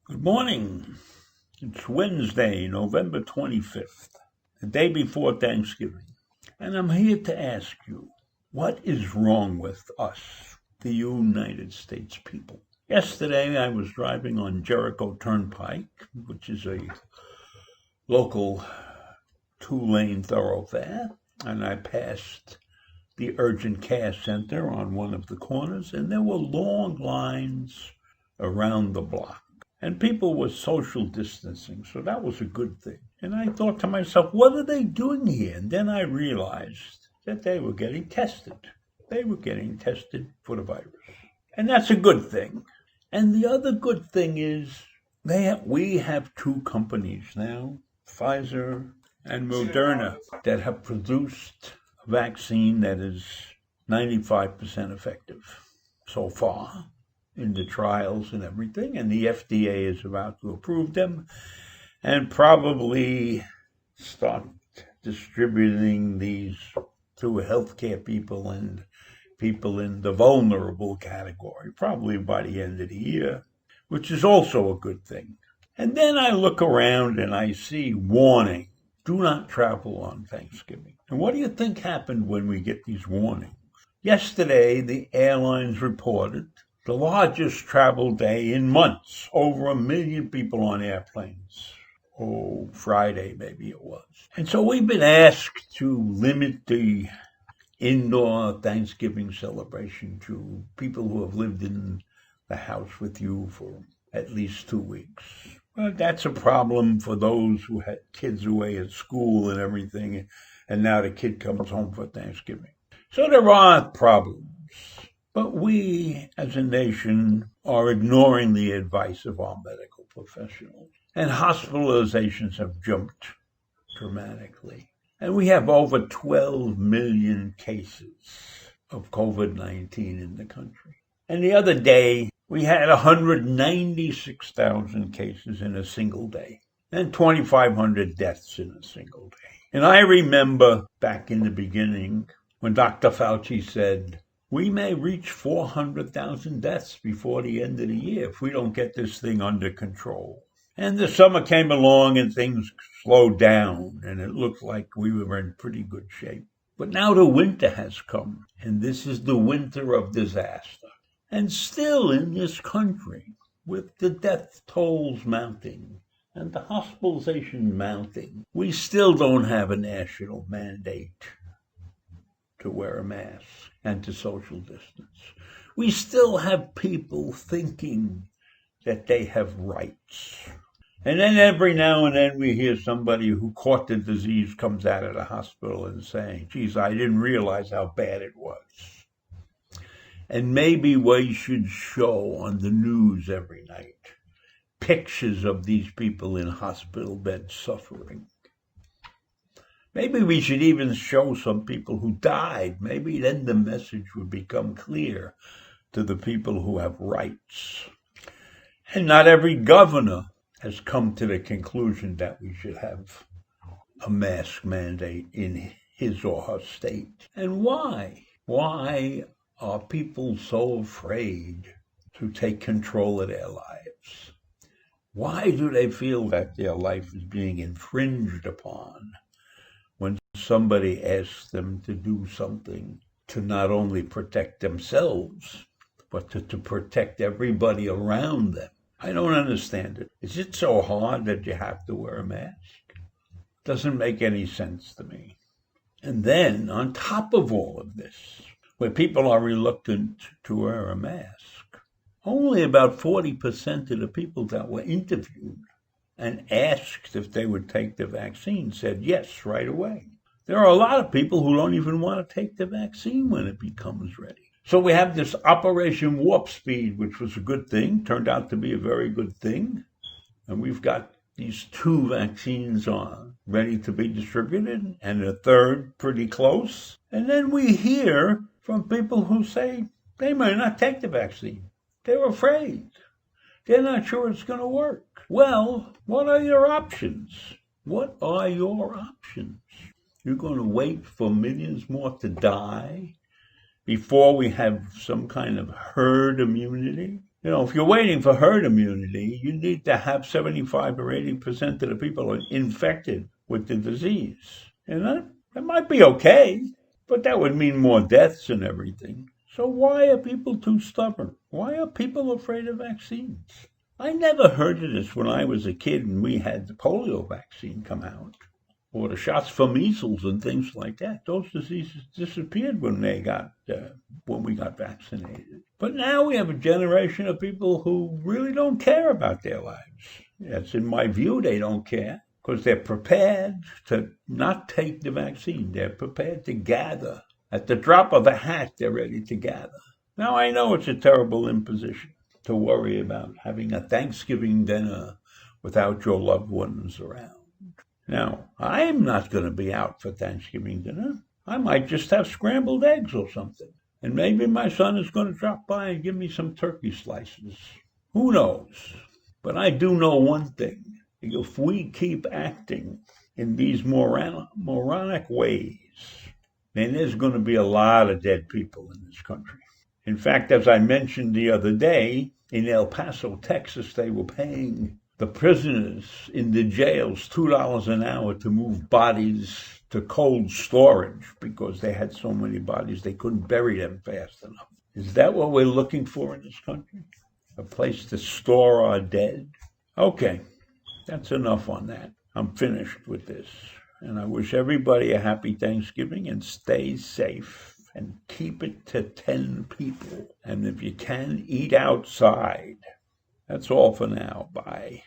Good morning. It's Wednesday, November 25th, the day before Thanksgiving. And I'm here to ask you, what is wrong with us, the United States people? Yesterday, I was driving on Jericho Turnpike, which is a local 2-lane thoroughfare, and I passed the urgent care center on one of the corners, and there were long lines around the block. And people were social distancing, so that was a good thing. And I thought to myself, what are they doing here? And then I realized that they were getting tested. They were getting tested for the virus. And that's a good thing. And the other good thing is we have two companies now, Pfizer and Moderna, that have produced a vaccine that is 95% effective so far in the trials and everything, and the FDA is about to approve them and probably start distributing these to healthcare people and people in the vulnerable category, probably by the end of the year, which is also a good thing. And then I look around and I see warning, do not travel on Thanksgiving. And what do you think happened when we get these warnings? Yesterday, the airlines reported the largest travel day in months, over 1 million people on airplanes. Friday maybe it was. And so we've been asked to limit the indoor Thanksgiving celebration to people who have lived in the house with you for at least 2 weeks. Well, that's a problem for those who had kids away at school and everything, and now the kid comes home for Thanksgiving. So there are problems. But we, as a nation, are ignoring the advice of our medical professionals. And hospitalizations have jumped dramatically. And we have over 12 million cases of COVID-19 in the country. And the other day, we had 196,000 cases in a single day. And 2,500 deaths in a single day. And I remember back in the beginning when Dr. Fauci said, we may reach 400,000 deaths before the end of the year if we don't get this thing under control. And the summer came along and things slowed down, and it looked like we were in pretty good shape. But now the winter has come, and this is the winter of disaster. And still in this country, with the death tolls mounting and the hospitalization mounting, we still don't have a national mandate to wear a mask and to social distance. We still have people thinking that they have rights. And then every now and then we hear somebody who caught the disease comes out of the hospital and saying, geez, I didn't realize how bad it was. And maybe we should show on the news every night pictures of these people in hospital beds suffering. Maybe we should even show some people who died. Maybe then the message would become clear to the people who have rights. And not every governor has come to the conclusion that we should have a mask mandate in his or her state. And why? Why are people so afraid to take control of their lives? Why do they feel that their life is being infringed upon when somebody asks them to do something to not only protect themselves, but to protect everybody around them? I don't understand it. Is it so hard that you have to wear a mask? Doesn't make any sense to me. And then, on top of all of this, where people are reluctant to wear a mask, only about 40% of the people that were interviewed and asked if they would take the vaccine said yes right away. There are a lot of people who don't even want to take the vaccine when it becomes ready. So we have this Operation Warp Speed, which was a good thing, turned out to be a very good thing. And we've got these 2 vaccines are ready to be distributed and a third pretty close. And then we hear from people who say they might not take the vaccine. They're afraid. They're not sure it's going to work. Well, what are your options? What are your options? You're going to wait for millions more to die before we have some kind of herd immunity? You know, if you're waiting for herd immunity, you need to have 75 or 80% of the people infected with the disease. And that might be okay, but that would mean more deaths and everything. So why are people too stubborn? Why are people afraid of vaccines? I never heard of this when I was a kid and we had the polio vaccine come out, or the shots for measles and things like that. Those diseases disappeared when we got vaccinated. But now we have a generation of people who really don't care about their lives. That's in my view, they don't care because they're prepared to not take the vaccine. They're prepared to gather. At the drop of a hat, they're ready to gather. Now, I know it's a terrible imposition to worry about having a Thanksgiving dinner without your loved ones around. Now, I'm not going to be out for Thanksgiving dinner. I might just have scrambled eggs or something. And maybe my son is going to drop by and give me some turkey slices. Who knows? But I do know one thing. If we keep acting in these moronic ways, then there's going to be a lot of dead people in this country. In fact, as I mentioned the other day, in El Paso, Texas, they were paying the prisoners in the jails $2 an hour to move bodies to cold storage because they had so many bodies they couldn't bury them fast enough. Is that what we're looking for in this country? A place to store our dead? Okay, that's enough on that. I'm finished with this. And I wish everybody a happy Thanksgiving and stay safe. And keep it to 10 people. And if you can, eat outside. That's all for now. Bye.